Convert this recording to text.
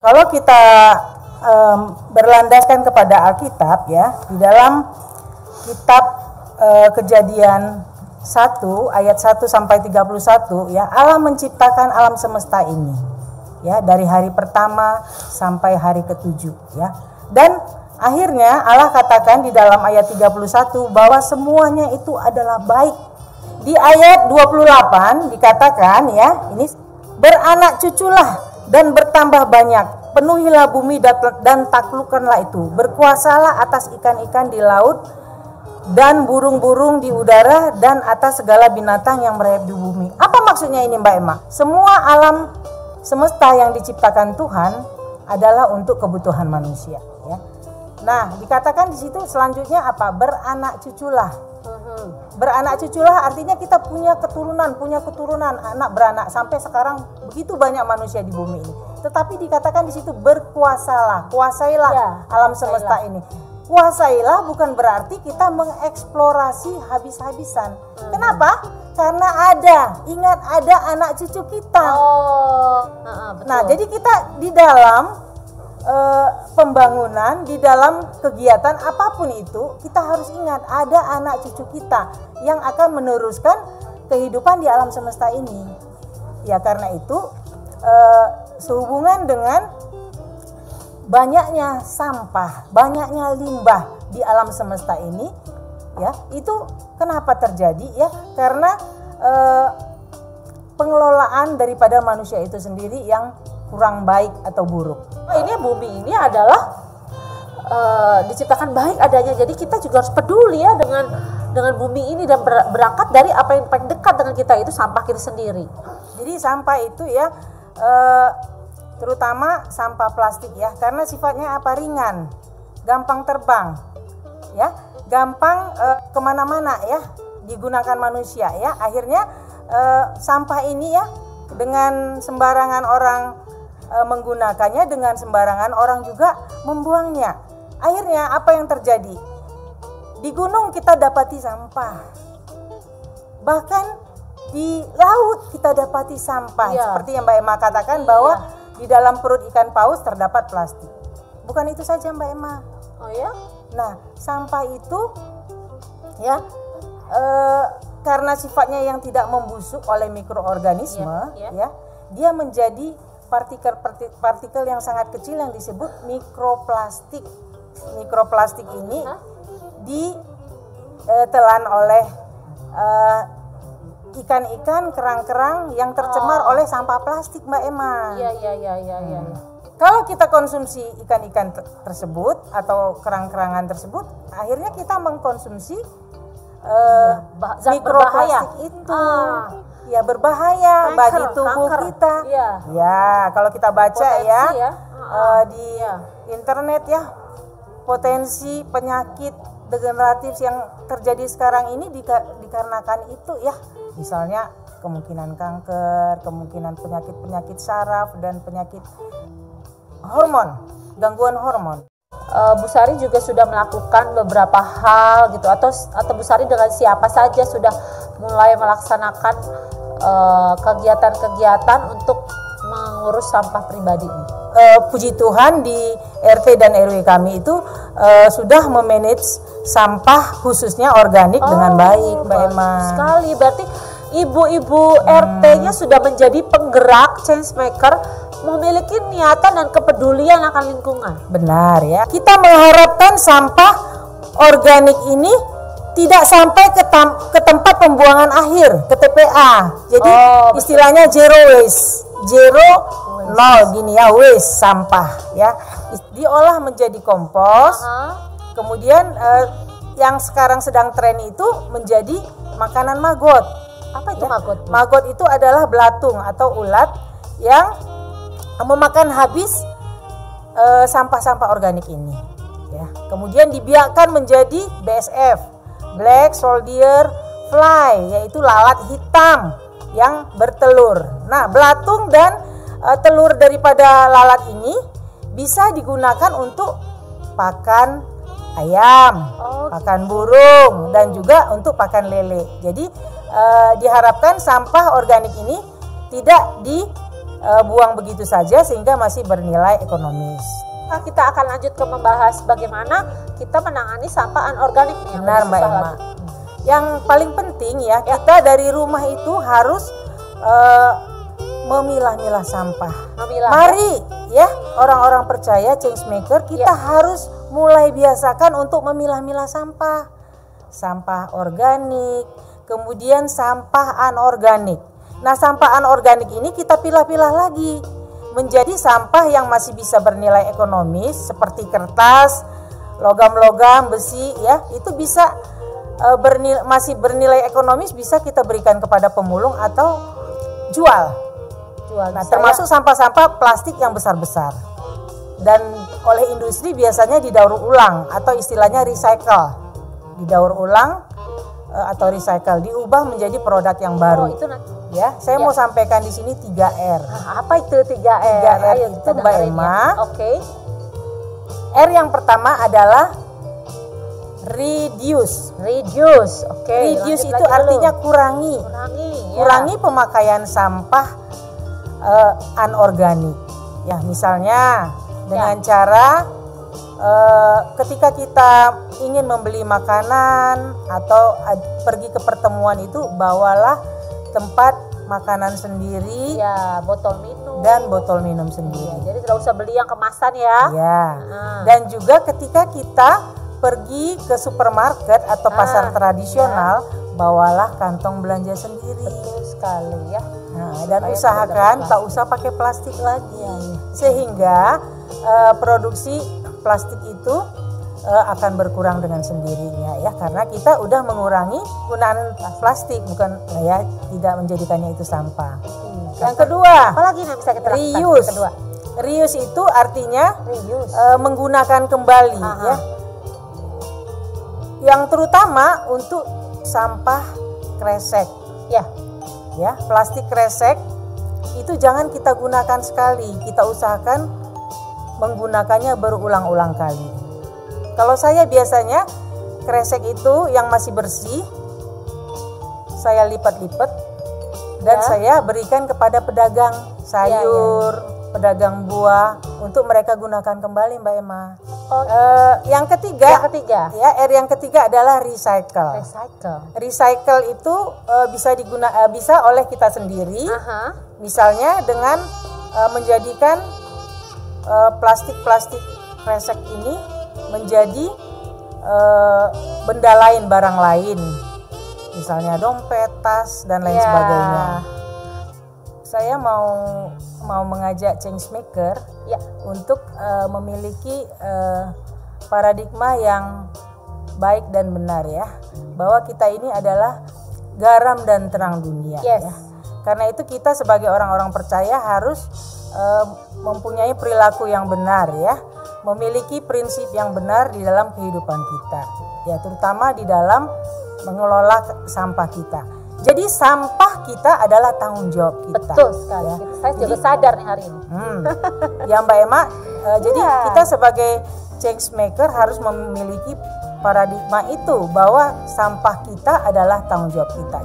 Kalau kita berlandaskan kepada Alkitab ya, di dalam kitab Kejadian 1 ayat 1 sampai 31 ya, Allah menciptakan alam semesta ini ya, dari hari pertama sampai hari ke-7 ya. Dan akhirnya Allah katakan di dalam ayat 31 bahwa semuanya itu adalah baik. Di ayat 28 dikatakan ya, ini beranak cuculah dan bertambah banyak, penuhilah bumi dan taklukkanlah itu, berkuasalah atas ikan-ikan di laut dan burung-burung di udara dan atas segala binatang yang merayap di bumi. Apa maksudnya ini Mbak Emma? Semua alam semesta yang diciptakan Tuhan adalah untuk kebutuhan manusia ya. Nah, dikatakan di situ selanjutnya apa? Beranak cuculah. Beranak cuculah artinya kita punya keturunan, anak beranak, sampai sekarang begitu banyak manusia di bumi ini. Tetapi dikatakan di situ berkuasalah, kuasailah ya, alam semesta ini. Kuasailah bukan berarti kita mengeksplorasi habis-habisan. Kenapa? Karena ingat ada anak cucu kita. Betul. Nah, jadi kita di dalam pembangunan, di dalam kegiatan apapun itu, kita harus ingat ada anak cucu kita yang akan meneruskan kehidupan di alam semesta ini. Ya, karena itu sehubungan dengan banyaknya sampah, banyaknya limbah di alam semesta ini ya, itu kenapa terjadi ya? Karena pengelolaan daripada manusia itu sendiri yang kurang baik atau buruk. Ini bumi ini adalah diciptakan baik adanya, jadi kita juga harus peduli ya dengan bumi ini dan berangkat dari apa yang paling dekat dengan kita, itu sampah kita sendiri. Jadi sampah itu ya terutama sampah plastik ya, karena sifatnya apa? Ringan, gampang terbang ya, gampang kemana-mana ya, digunakan manusia ya. Akhirnya sampah ini ya, dengan sembarangan orang menggunakannya, dengan sembarangan orang juga membuangnya. Akhirnya apa yang terjadi? Di gunung kita dapati sampah, bahkan di laut kita dapati sampah ya. Seperti yang Mbak Emma katakan bahwa di dalam perut ikan paus terdapat plastik. Bukan itu saja Mbak Emma. Oh ya? Nah, sampah itu ya karena sifatnya yang tidak membusuk oleh mikroorganisme ya, dia menjadi partikel yang sangat kecil yang disebut mikroplastik. Mikroplastik ini ditelan oleh ikan-ikan, kerang-kerang yang tercemar oleh sampah plastik Mbak Emma. Iya. Kalau kita konsumsi ikan-ikan tersebut atau kerang-kerangan tersebut, akhirnya kita mengkonsumsi mikroplastik itu. Ya, berbahaya bagi tubuh kita. Ya, kalau kita baca di internet ya, potensi penyakit degeneratif yang terjadi sekarang ini dikarenakan itu ya. Misalnya kemungkinan kanker, kemungkinan penyakit saraf dan penyakit hormon, gangguan hormon. Bu Sari juga sudah melakukan beberapa hal gitu, atau Bu Sari dengan siapa saja sudah mulai melaksanakan kegiatan-kegiatan untuk mengurus sampah pribadi ini? Puji Tuhan di RT dan RW kami itu sudah memanage sampah khususnya organik dengan baik Mbak Emma. Sekali, berarti ibu-ibu RT-nya sudah menjadi penggerak change maker, memiliki niatan dan kepedulian akan lingkungan. Benar ya. Kita mengharapkan sampah organik ini tidak sampai ke tempat pembuangan akhir, ke TPA. Jadi istilahnya zero waste, nol gini ya, waste sampah ya. Diolah menjadi kompos. Kemudian yang sekarang sedang tren itu menjadi makanan maggot. Apa itu maggot? Maggot itu adalah belatung atau ulat yang memakan habis sampah-sampah organik ini ya. Kemudian dibiarkan menjadi BSF, Black Soldier Fly, yaitu lalat hitam yang bertelur. Nah, belatung dan telur daripada lalat ini bisa digunakan untuk pakan ayam, pakan burung, dan juga untuk pakan lele. Jadi diharapkan sampah organik ini tidak buang begitu saja sehingga masih bernilai ekonomis. Nah, kita akan lanjut ke membahas bagaimana kita menangani sampah anorganik nih. Benar Mbak Emma. Yang paling penting ya, kita dari rumah itu harus memilah-milah sampah. Mari ya orang-orang percaya, change maker, kita harus mulai biasakan untuk memilah-milah sampah. Sampah organik, kemudian sampah anorganik. Nah, sampah anorganik ini kita pilah-pilah lagi menjadi sampah yang masih bisa bernilai ekonomis seperti kertas, logam-logam, besi ya, itu bisa masih bernilai ekonomis, bisa kita berikan kepada pemulung atau jual. Nah, termasuk sampah-sampah plastik yang besar-besar. Dan oleh industri biasanya didaur ulang atau istilahnya recycle. Didaur ulang atau recycle, diubah menjadi produk yang baru. Itu ya, saya mau sampaikan di sini 3R. Apa itu 3R? 3R itu Mbak Emma. Oke. R yang pertama adalah reduce. Oke. Reduce itu artinya kurangi. Kurangi pemakaian sampah anorganik. Ya, misalnya dengan cara ketika kita ingin membeli makanan atau pergi ke pertemuan itu, bawalah tempat makanan sendiri, botol minum dan botol minum sendiri. Jadi tidak usah beli yang kemasan ya. Dan juga ketika kita pergi ke supermarket atau pasar tradisional, bawalah kantong belanja sendiri. Betul sekali ya. Dan usahakan tak usah pakai plastik lagi, sehingga produksi plastik itu akan berkurang dengan sendirinya ya, karena kita udah mengurangi penggunaan plastik, bukan ya, tidak menjadikannya itu sampah. Yang kedua, apalagi yang bisa kita lakukan? Reuse. Reuse itu artinya menggunakan kembali ya. Yang terutama untuk sampah kresek. Ya, plastik kresek itu jangan kita gunakan sekali, kita usahakan menggunakannya berulang-ulang kali. Kalau saya biasanya kresek itu yang masih bersih, saya lipat-lipat dan saya berikan kepada pedagang sayur, pedagang buah untuk mereka gunakan kembali, Mbak Emma. Yang ketiga, ya, R yang ketiga adalah recycle. Recycle itu bisa oleh kita sendiri, misalnya dengan menjadikan plastik-plastik kresek ini menjadi benda lain, barang lain, misalnya dompet, tas, dan lain sebagainya. Saya mau mengajak change maker untuk memiliki paradigma yang baik dan benar ya, bahwa kita ini adalah garam dan terang dunia ya. Karena itu kita sebagai orang-orang percaya harus mempunyai perilaku yang benar ya, memiliki prinsip yang benar di dalam kehidupan kita ya, terutama di dalam mengelola sampah kita. Jadi sampah kita adalah tanggung jawab kita. Betul sekali. Ya. Saya juga sadar nih hari ini. Ya Mbak Emma, jadi kita sebagai change maker harus memiliki paradigma itu, bahwa sampah kita adalah tanggung jawab kita.